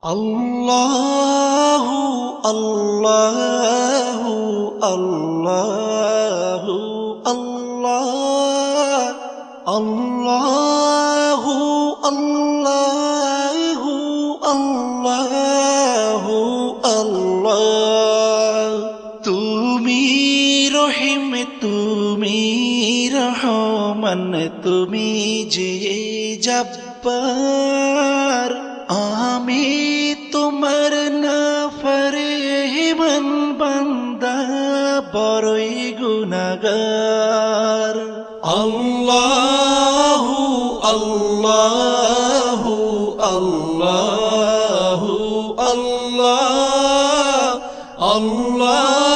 আল্লাহু আল্লাহু আল্লাহু আল্লাহ আল্লাহু আল্লাহু আল্লাহু আল্লাহ। তুমি রহিম, তুমি রহমান, তুমি যে জব্বার। আমি তোমার নাফরমান বান্দা, বড়ই গুনাহগার। আল্লাহু আল্লাহু আল্লাহু আল্লাহ আল্লাহ